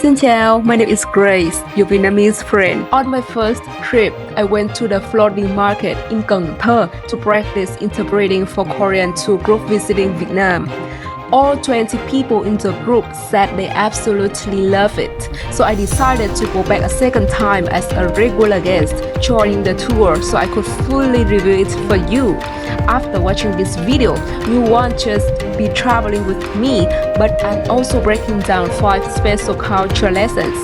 Xin chào, my name is Grace, your Vietnamese friend. On my first trip, I went to the floating market in Can Tho to practice interpreting for Korean tour group visiting Vietnam. All 20 people in the group said they absolutely love it, so I decided to go back a second time as a regular guest, joining the tour so I could fully review it for you. After watching this video, you won't just be traveling with me, but I'm also breaking down 5 special culture lessons.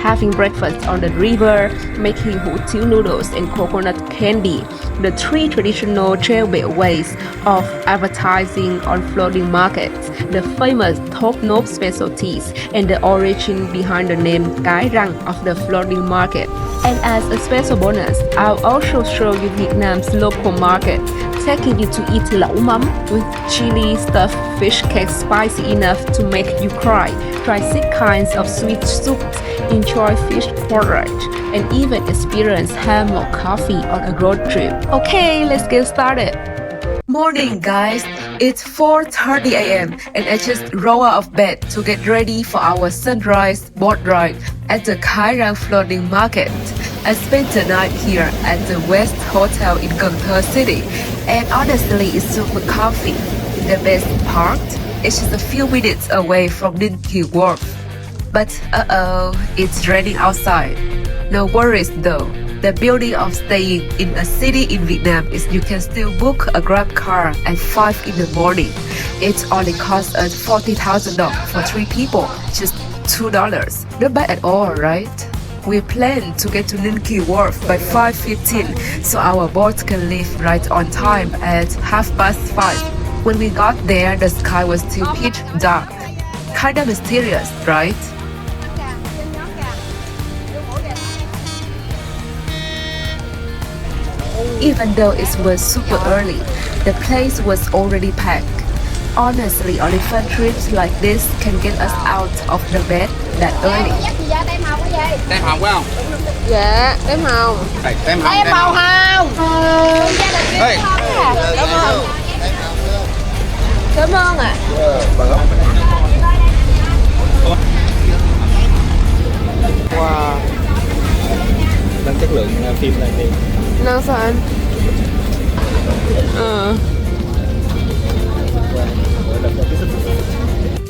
Having breakfast on the river, making hủ tiếu noodles and coconut candy, the 3 traditional Treo Bẹo ways of advertising on floating markets, the famous top-notch specialties, and the origin behind the name Cai Rang of the floating market. And as a special bonus, I'll also show you Vietnam's local market, taking you to eat lẩu mắm with chili stuffed fish cake spicy enough to make you cry, try 6 kinds of sweet soups, enjoy fish porridge, and even experience hammock coffee on a road trip. Okay, let's get started. Morning guys, it's 4:30 a.m. and I just rolled out of bed to get ready for our sunrise boat ride at the Cai Rang Floating Market. I spent the night here at the West Hotel in Can Tho City, and honestly it's super comfy. The best part is just a few minutes away from Ninh Kiều Wharf. But it's raining outside. No worries though. The beauty of staying in a city in Vietnam is you can still book a Grab car at 5 in the morning. It only costs us 40,000 dong for 3 people, just $2. Not bad at all, right? We plan to get to Ninh Kiều Wharf by 5:15, so our boat can leave right on time at 5:30. When we got there, the sky was still pitch dark. Kinda mysterious, right? Even though it was super early, the place was already packed. Honestly, elephant trips like this can get us out of the bed that early. Đem hồng phải không? Dạ, đếm hồng. Đem hồng. Đếm màu không? Ê. Cảm ơn. Cảm ơn ạ. Wow. Nâng chất lượng phim lên đi. Nâng sao anh?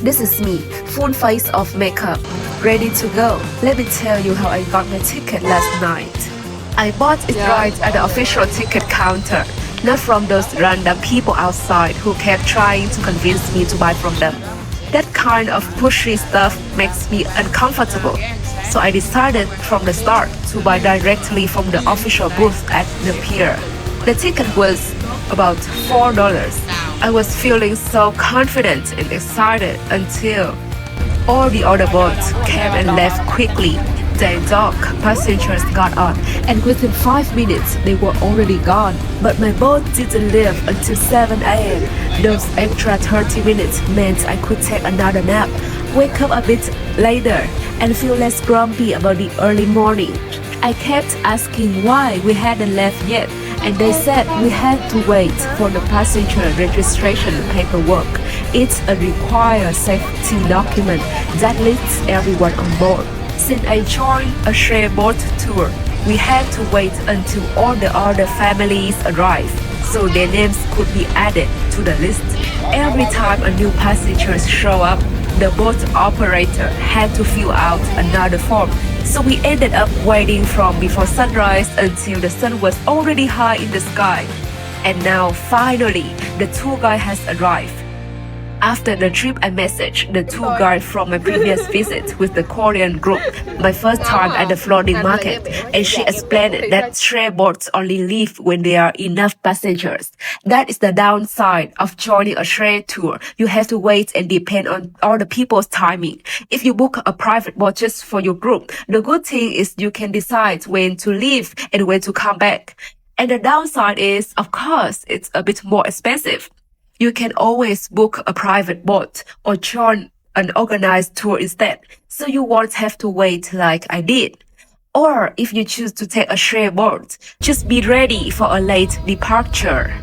This is me, full face of makeup, ready to go. Let me tell you how I got my ticket last night. I bought it right at the official ticket counter, not from those random people outside who kept trying to convince me to buy from them. That kind of pushy stuff makes me uncomfortable. So I decided from the start to buy directly from the official booth at the pier. The ticket was about $4. I was feeling so confident and excited until all the other boats came and left quickly. Their dock passengers got on, and within 5 minutes they were already gone. But my boat didn't leave until 7 a.m. Those extra 30 minutes meant I could take another nap, wake up a bit later, and feel less grumpy about the early morning. I kept asking why we hadn't left yet, and they said we had to wait for the passenger registration paperwork. It's a required safety document that lists everyone on board. Since I joined a share boat tour, we had to wait until all the other families arrived, so their names could be added to the list. Every time a new passenger show up, the boat operator had to fill out another form. So we ended up waiting from before sunrise until the sun was already high in the sky. And now finally, the tour guide has arrived. After the trip, I messaged the tour guide from my previous visit with the Korean group, my first time at the floating market, and she explained that share boats only leave when there are enough passengers. That is the downside of joining a share tour. You have to wait and depend on other people's timing. If you book a private boat just for your group, the good thing is you can decide when to leave and when to come back. And the downside is, of course, it's a bit more expensive. You can always book a private boat or join an organized tour instead, so you won't have to wait like I did. Or if you choose to take a share boat, just be ready for a late departure.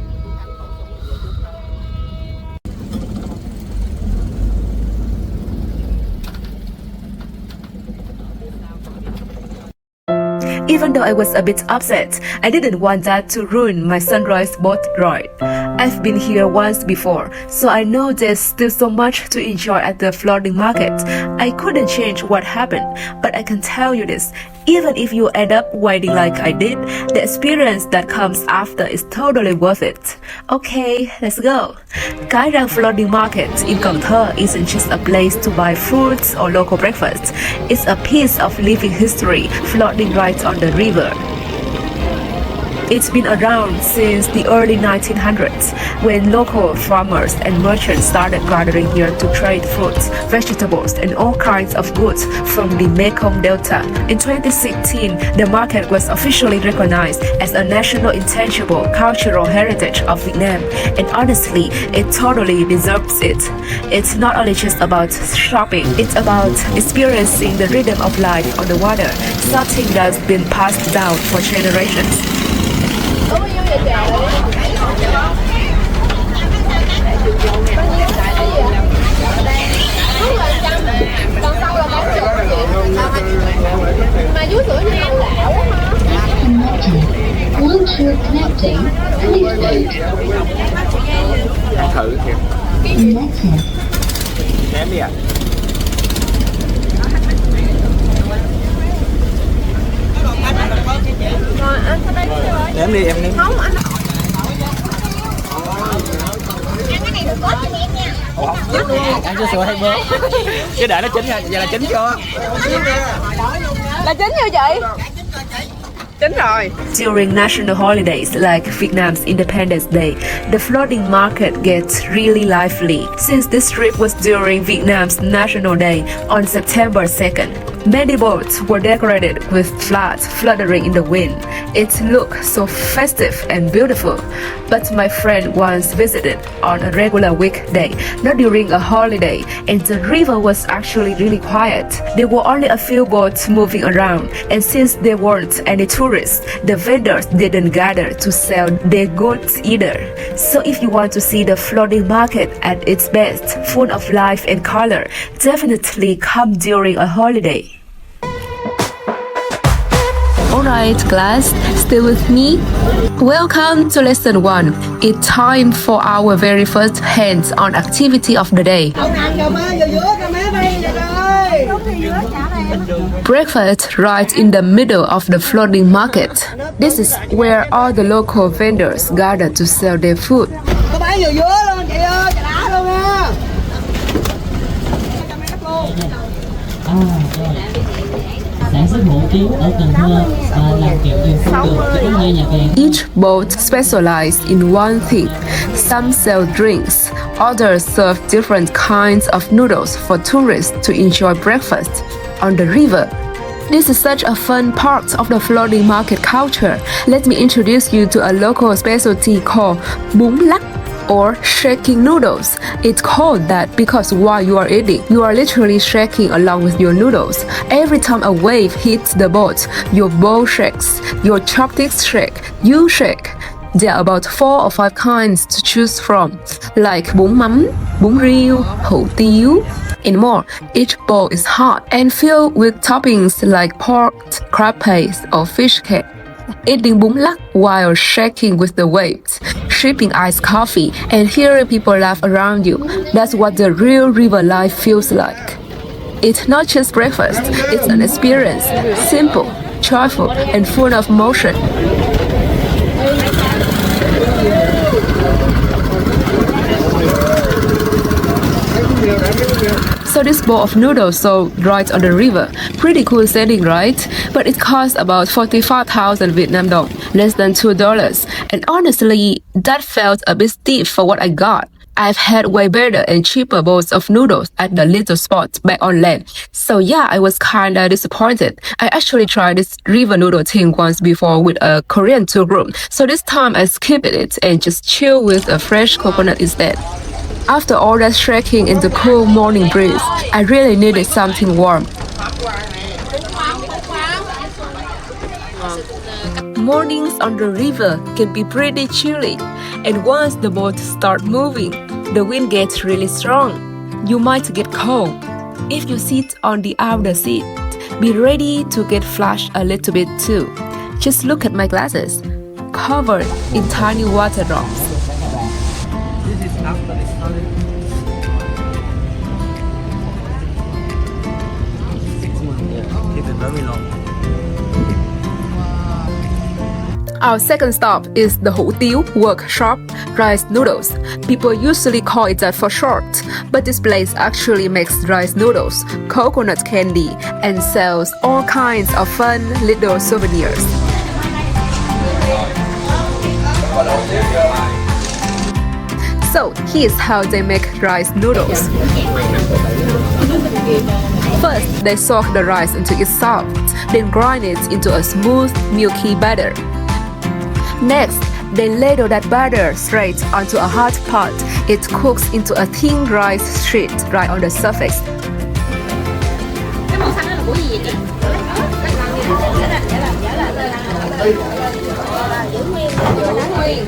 Even though I was a bit upset, I didn't want that to ruin my sunrise boat ride. I've been here once before, so I know there's still so much to enjoy at the floating market. I couldn't change what happened, but I can tell you this. Even if you end up waiting like I did, the experience that comes after is totally worth it. Okay, let's go. Cai Rang Floating Market in Can Tho isn't just a place to buy fruits or local breakfast. It's a piece of living history floating right on the river. It's been around since the early 1900s, when local farmers and merchants started gathering here to trade fruits, vegetables, and all kinds of goods from the Mekong Delta. In 2016, the market was officially recognized as a national intangible cultural heritage of Vietnam, and honestly, it totally deserves it. It's not only just about shopping, it's about experiencing the rhythm of life on the water, something that's been passed down for generations. Có bao nhiêu vậy chị? Trước là 100, còn sau là 80 chị. Mà vú sữa như ăn lão quá ha. Once you're connecting, please wait. Ăn thử kìa. Connected. Ném đi à? Rồi anh sẽ đây rồi. Ném đi em ném. Không anh. Ăn cho sữa hay bơ. Cái đợi nó chín nha, vậy là chín chưa? Là chín chưa chị? Chín rồi. During national holidays like Vietnam's Independence Day, the floating market gets really lively. Since this trip was during Vietnam's National Day on September 2nd, many boats were decorated with flags fluttering in the wind. It looked so festive and beautiful. But my friend once visited on a regular weekday, not during a holiday, and the river was actually really quiet. There were only a few boats moving around, and since there weren't any tourists, the vendors didn't gather to sell their goods either. So if you want to see the floating market at its best, full of life and color, definitely come during a holiday. Alright class, stay with me. Welcome to lesson 1. It's time for our very first hands-on activity of the day. Breakfast right in the middle of the floating market. This is where all the local vendors gather to sell their food. Có bán dừa dứa luôn chị ơi, chà đá luôn á. Sản xuất hủ tiếu ở Cần Thơ và làm kẹo đường phương đường cho các nhà bè. Each boat specializes in one thing. Some sell drinks, others serve different kinds of noodles for tourists to enjoy breakfast on the river. This is such a fun part of the floating market culture. Let me introduce you to a local specialty called Bún Lắc, or shaking noodles. It's called that because while you are eating, you are literally shaking along with your noodles. Every time a wave hits the boat, your bowl shakes, your chopsticks shake, you shake. There are about 4 or 5 kinds to choose from, like bún mắm, bún riêu, hủ tiếu, and more. Each bowl is hot and filled with toppings like pork, crab paste, or fish cake. Eating Bún Lắc while shaking with the waves, sipping iced coffee, and hearing people laugh around you. That's what the real river life feels like. It's not just breakfast, it's an experience, simple, joyful, and full of motion. So this bowl of noodles sold right on the river. Pretty cool setting, right? But it cost about 45,000 Vietnam dong, less than $2. And honestly, that felt a bit steep for what I got. I've had way better and cheaper bowls of noodles at the little spots back on land. So yeah, I was kinda disappointed. I actually tried this river noodle thing once before with a Korean tour group. So this time I skipped it and just chill with a fresh coconut instead. After all that shaking in the cool morning breeze, I really needed something warm. Mornings on the river can be pretty chilly, and once the boat starts moving, the wind gets really strong. You might get cold. If you sit on the outer seat, Be ready to get flushed a little bit too. Just look at my glasses, covered in tiny water drops. This is after this color. 6 months. Yeah. Keep it very long. Our second stop is the Hủ Tiếu workshop, rice noodles. People usually call it that for short, but this place actually makes rice noodles, coconut candy, and sells all kinds of fun little souvenirs. So here's how they make rice noodles. First, they soak the rice until it's soft, then grind it into a smooth, milky batter. Next, they ladle that batter straight onto a hot pot. It cooks into a thin rice sheet right on the surface. Cái màu xanh đó là của gì vậy chị? Giữ nguyên.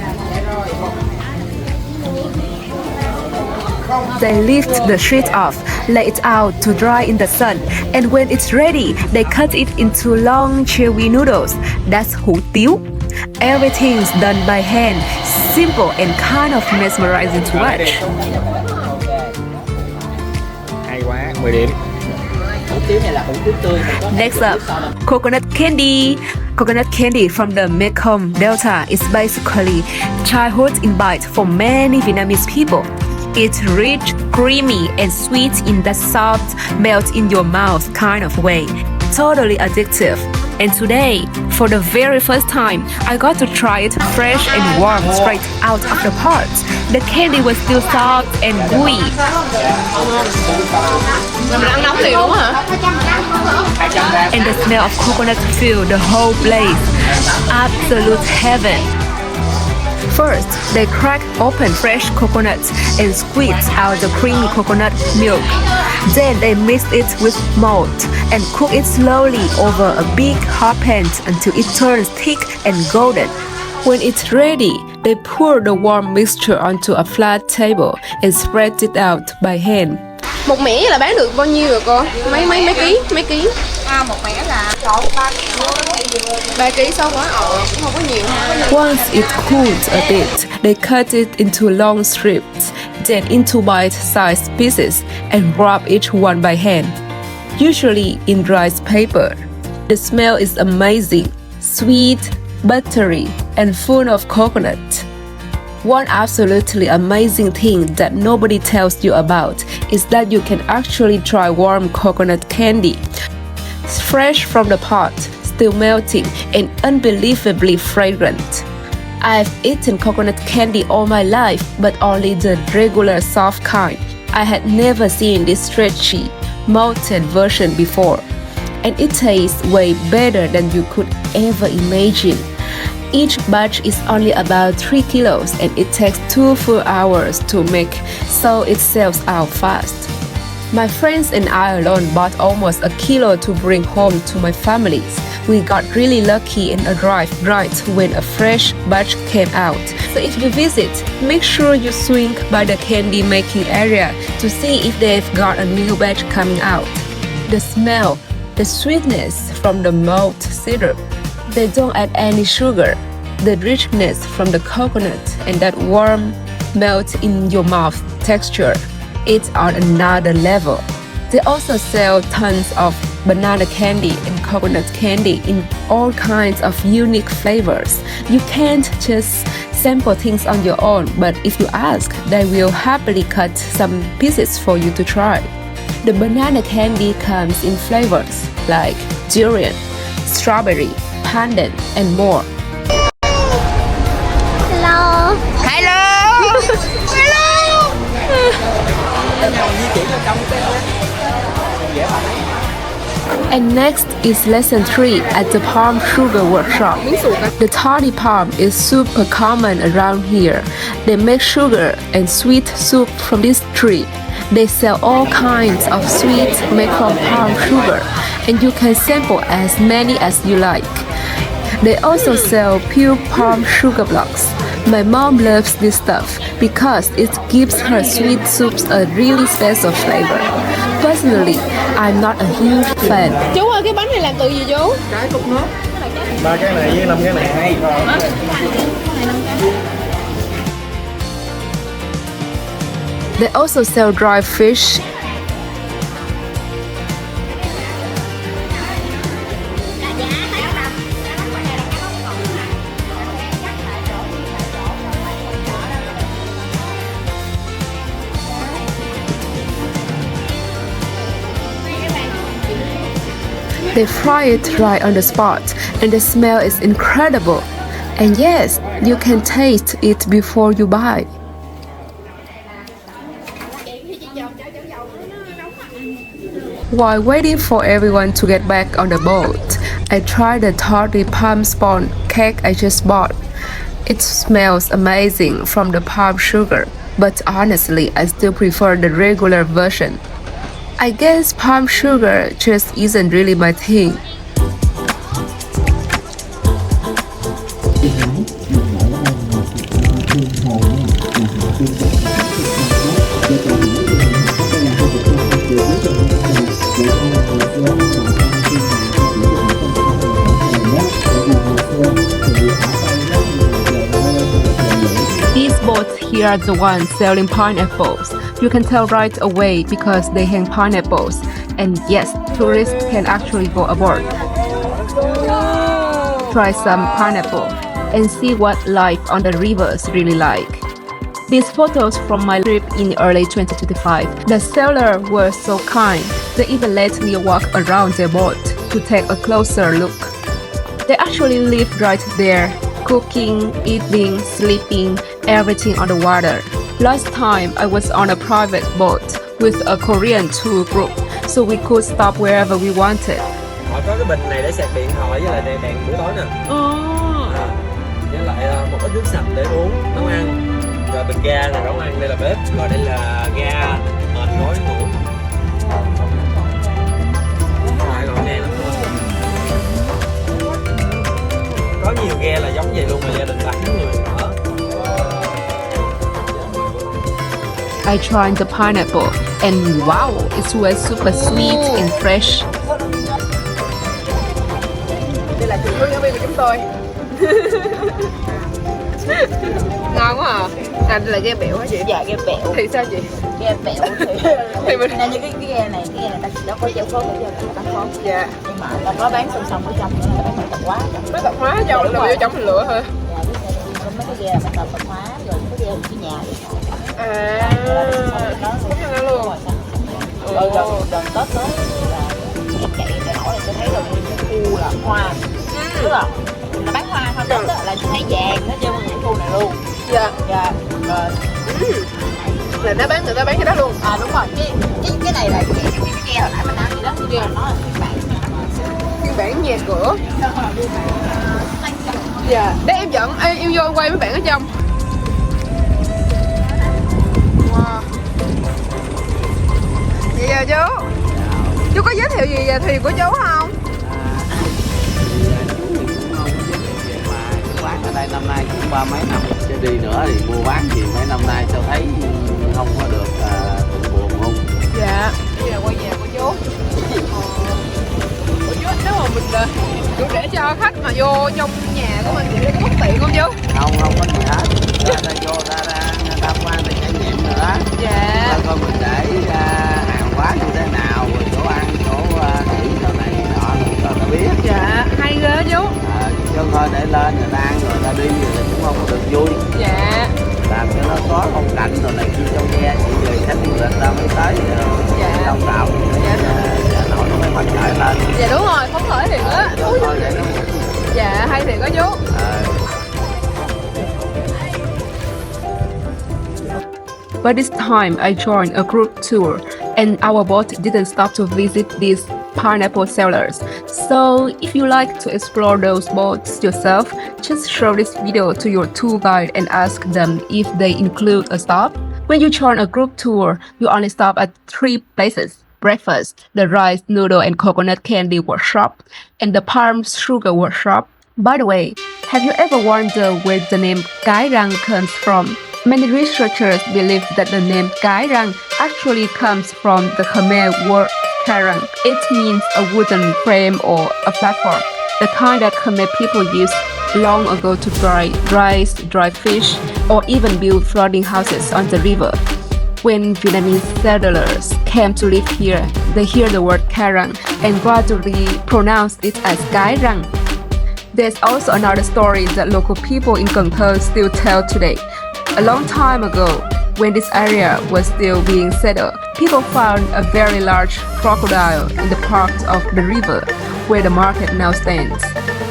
They lift the sheet off, lay it out to dry in the sun, and when it's ready, they cut it into long, chewy noodles. That's hủ tiếu. Everything's done by hand, simple and kind of mesmerizing to watch. Hay quá, 10 điểm. Hủ tiếu này là hủ tiếu tươi. Next up, coconut candy. Coconut candy from the Mekong Delta is basically childhood in bite for many Vietnamese people. It's rich, creamy, and sweet in that soft, melt in your mouth kind of way. Totally addictive. And today, for the very first time, I got to try it fresh and warm straight out of the pot. The candy was still soft and gooey. Mình ăn nóng liền đúng hả? And the smell of coconut filled the whole place. Absolute heaven. First, they crack open fresh coconuts and squeeze out the creamy coconut milk. Then they mix it with malt and cook it slowly over a big hot pan until it turns thick and golden. When it's ready, they pour the warm mixture onto a flat table and spread it out by hand. Một mẻ là bán được bao nhiêu rồi cô? Mấy ký? Một mẻ là 3 ký xong rồi cũng không có nhiều ha. Once it cools a bit, they cut it into long strips, then into bite-sized pieces and wrap each one by hand, usually in rice paper. The smell is amazing, sweet, buttery, and full of coconut. One absolutely amazing thing that nobody tells you about is that you can actually try warm coconut candy. Fresh from the pot, still melting and unbelievably fragrant. I've eaten coconut candy all my life, but only the regular soft kind. I had never seen this stretchy, molten version before, and it tastes way better than you could ever imagine. Each batch is only about 3 kilos and it takes 2 full hours to make, so it sells out fast. My friends and I alone bought almost a kilo to bring home to my families. We got really lucky and arrived right when a fresh batch came out. So if you visit, make sure you swing by the candy making area to see if they've got a new batch coming out. The smell, the sweetness from the malt syrup. They don't add any sugar. The richness from the coconut and that warm, melt in your mouth texture. It's on another level. They also sell tons of banana candy and coconut candy in all kinds of unique flavors. You can't just sample things on your own, but if you ask, they will happily cut some pieces for you to try. The banana candy comes in flavors like durian, strawberry, pandan, and more. And next is lesson 3 at the palm sugar workshop. The toddy palm is super common around here. They make sugar and sweet soup from this tree. They sell all kinds of sweet Mekong palm sugar, and you can sample as many as you like. They also sell pure palm sugar blocks. My mom loves this stuff because it gives her sweet soups a really special flavor. But Personally, I'm not a huge fan. Chú ơi, cái bánh này làm từ gì chú? Cái cục nước. 3 cái này với 5 cái này. They also sell dry fish. They fry it right on the spot, and the smell is incredible. And yes, you can taste it before you buy. While waiting for everyone to get back on the boat, I tried the tawdry palm spawn cake I just bought. It smells amazing from the palm sugar, but honestly, I still prefer the regular version. I guess palm sugar just isn't really my thing. These boats here are the ones selling pineapples. You can tell right away because they hang pineapples. And yes, tourists can actually go aboard. Try some pineapple and see what life on the rivers really like. These photos from my trip in early 2025. The seller was so kind. They even let me walk around their boat to take a closer look. They actually live right there, cooking, eating, sleeping, everything on the water. Last time I was on a private boat with a Korean tour group, so we could stop wherever we wanted. Họ có cái bình này để sạc điện thoại với lại đèn buổi tối nè. Với lại một ít nước sạch để uống, nấu ăn. Rồi bình ga là nấu ăn, đây là bếp. Rồi đây là ga, mền gối ngủ. Rồi gọn gàng lắm luôn. Có nhiều ghe là giống vậy luôn mà gia đình 8 người ở. I tried the pineapple and wow, it was super sweet and fresh. Đây là chị hướng dẫn viên của chúng tôi. Ngon quá à. À, đây là ghe bẹo hả chị? Dạ ghe bẹo. Thì sao chị? Ghe bẹo Thì mình nên như cái ghe này ta chỉ có treo khóm bây giờ ta khóm. dạ. Nhưng mà ta có bán song song ở trong nữa là bán tạp hóa. Mấy tạp hóa dầu là vô trong mình lựa thôi. Dạ với mấy cái ghe là bán tạp hóa rồi cái ghe cái nhà vậy. À, không cho nó luôn. Rồi gần Tết tới là chạy để hỏi là tôi thấy là nguyên cái khu là hoa. Tức là bán hoa thôi Tết là tôi thấy vàng nó trên những khu này luôn. Dạ. Dạ. Rồi. Là người ta bán cái đó luôn. À đúng rồi, cái này là cái ghe hồi nãy mình ăn gì đó, cái ghe nó là Phiên bản nhà cửa. Dạ. Để em dẫn, em vô quay mấy bạn ở trong. Wow. Vậy giờ chú có giới thiệu gì về thuyền của chú không? Quán ở đây năm nay cũng 30 mấy năm, chứ đi nữa thì mua bán gì mấy năm nay tôi thấy không có được buồn không. Dạ. Đây là quay nhà của chú. Ủa chú, nếu mà mình chú để cho khách mà vô trong nhà của mình thì có bất tiện không chú? Không có gì hết. Ra vô ra tham quan để trải nghiệm nữa. Dạ. Coi mình để hàng hóa như thế nào, rồi chỗ ăn, chỗ nghỉ chỗ này nọ cho ta biết. Dạ, hay ghê chú. Chứ thôi để lên người ta ăn rồi ta đi rồi cũng không có được vui. Dạ. Làm cho nó có phong cảnh rồi này kia trong ghe, chỉ người khách du lịch ta mới tới đông đảo. Dạ nổi nó mới phấn khởi lên. Dạ đúng rồi, phấn khởi thiệt á. Dạ, hay thiệt á chú. But this time I joined a group tour and our boat didn't stop to visit these pineapple sellers. So if you like to explore those boats yourself, just show this video to your tour guide and ask them if they include a stop. When you join a group tour, you only stop at 3 places: breakfast, the rice, noodle and coconut candy workshop, and the palm sugar workshop. By the way, have you ever wondered where the name Cai Rang comes from? Many researchers believe that the name Cai Rang actually comes from the Khmer word Cai Rang. It means a wooden frame or a platform, the kind that Khmer people used long ago to dry rice, dry fish, or even build floating houses on the river. When Vietnamese settlers came to live here, they hear the word Cai Rang and gradually pronounce it as Cai Rang. There's also another story that local people in Can Tho still tell today. A long time ago, when this area was still being settled, people found a very large crocodile in the part of the river where the market now stands.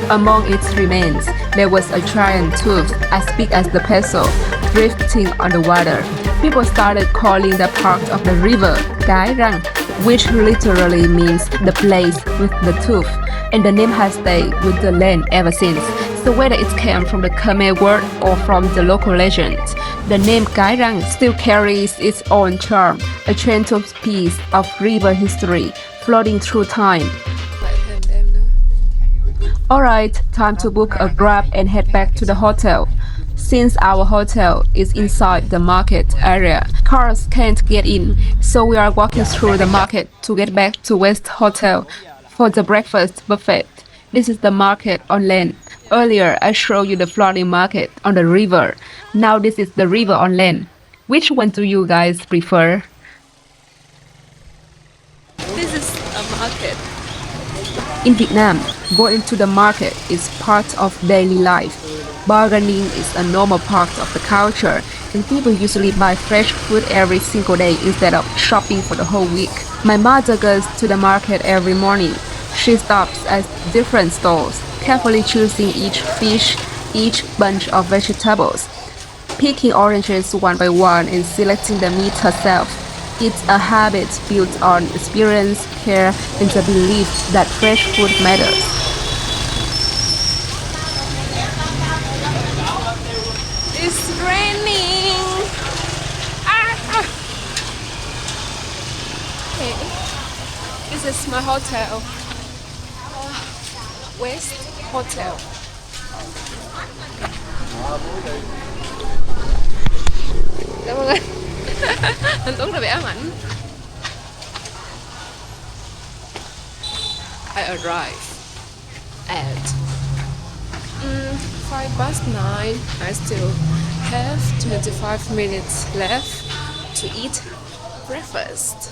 Among its remains, there was a giant tooth as big as the peso drifting on the water. People started calling that part of the river Cai Rang, which literally means the place with the tooth, and the name has stayed with the land ever since. So whether it came from the Khmer word or from the local legend, the name Cai Rang still carries its own charm, a gentle piece of river history floating through time. Alright, time to book a Grab and head back to the hotel. Since our hotel is inside the market area, cars can't get in, so we are walking through the market to get back to West Hotel for the breakfast buffet. This is the market on land. Earlier, I showed you the floating market on the river. Now this is the river on land. Which one do you guys prefer? This is a market. In Vietnam, going to the market is part of daily life. Bargaining is a normal part of the culture, and people usually buy fresh food every single day instead of shopping for the whole week. My mother goes to the market every morning. She stops at different stalls, carefully choosing each fish, each bunch of vegetables, picking oranges one by one and selecting the meat herself. It's a habit built on experience, care, and the belief that fresh food matters. It's raining. Okay. This is my hotel. West Hotel. Cảm ơn anh. Anh Tuấn đã vẽ ám ảnh. I arrived at 9:05. I still have 25 minutes left to eat breakfast.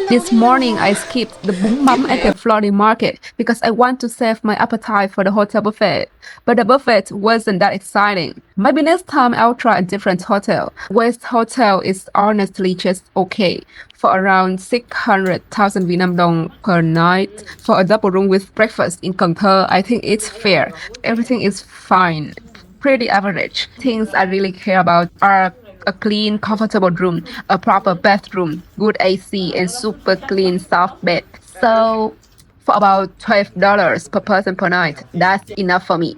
This morning, I skipped the bún mắm at the floating market because I want to save my appetite for the hotel buffet. But the buffet wasn't that exciting. Maybe next time I'll try a different hotel. West Hotel is honestly just okay. For around 600,000 Vietnam dong per night for a double room with breakfast in Can Tho, I think it's fair. Everything is fine. Pretty average. Things I really care about are a clean, comfortable room, a proper bathroom, good AC, and super clean soft bed. So for about $12 per person per night, that's enough for me.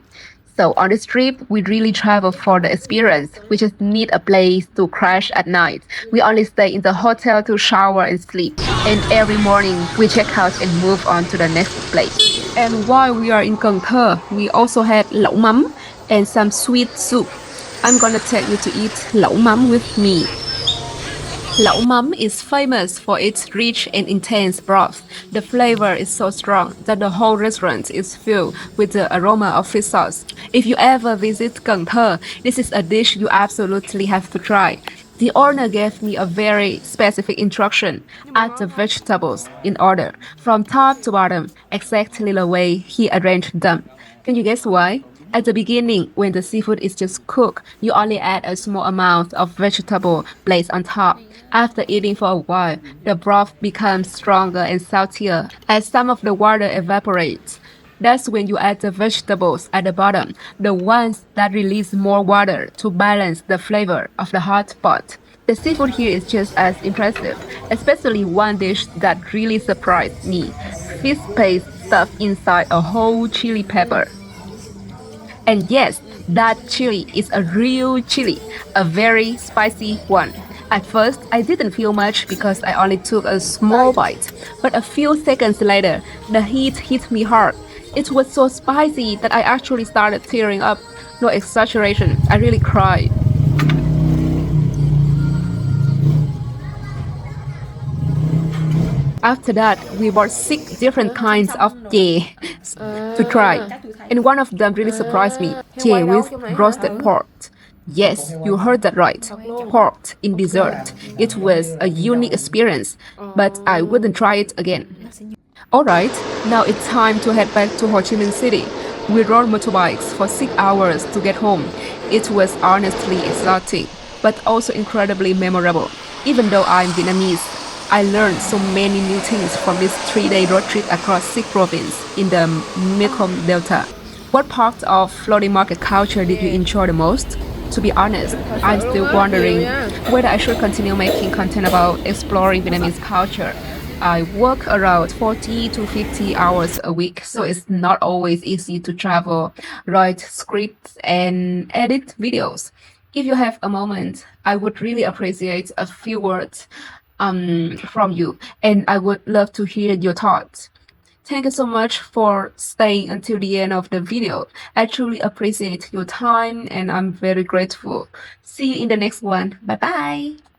So on this trip, we really travel for the experience. We just need a place to crash at night. We only stay in the hotel to shower and sleep. And every morning, we check out and move on to the next place. And while we are in Can Tho, we also had lẩu mắm and some sweet soup. I'm gonna take you to eat lẩu mắm with me. Lẩu mắm is famous for its rich and intense broth. The flavor is so strong that the whole restaurant is filled with the aroma of fish sauce. If you ever visit Can Tho, this is a dish you absolutely have to try. The owner gave me a very specific instruction. Add the vegetables in order, from top to bottom, exactly the way he arranged them. Can you guess why? At the beginning, when the seafood is just cooked, you only add a small amount of vegetable placed on top. After eating for a while, the broth becomes stronger and saltier as some of the water evaporates. That's when you add the vegetables at the bottom, the ones that release more water to balance the flavor of the hot pot. The seafood here is just as impressive, especially one dish that really surprised me. Fish paste stuffed inside a whole chili pepper. And yes, that chili is a real chili, a very spicy one. At first, I didn't feel much because I only took a small bite, but a few seconds later, the heat hit me hard. It was so spicy that I actually started tearing up. No exaggeration, I really cried. After that, we bought 6 different kinds of chè to try. And one of them really surprised me. Chè with roasted pork. Yes, you heard that right. Pork in dessert. It was a unique experience, but I wouldn't try it again. Alright, now it's time to head back to Ho Chi Minh City. We rode motorbikes for 6 hours to get home. It was honestly exhausting, but also incredibly memorable. Even though I'm Vietnamese, I learned so many new things from this 3-day road trip across 6 provinces in the Mekong Delta. What part of floating market culture did you enjoy the most? To be honest, I'm still wondering whether I should continue making content about exploring Vietnamese culture. I work around 40 to 50 hours a week, so it's not always easy to travel, write scripts, and edit videos. If you have a moment, I would really appreciate a few words from you, and I would love to hear your thoughts. Thank you so much for staying until the end of the video. I truly appreciate your time and I'm very grateful. See you in the next one. Bye bye.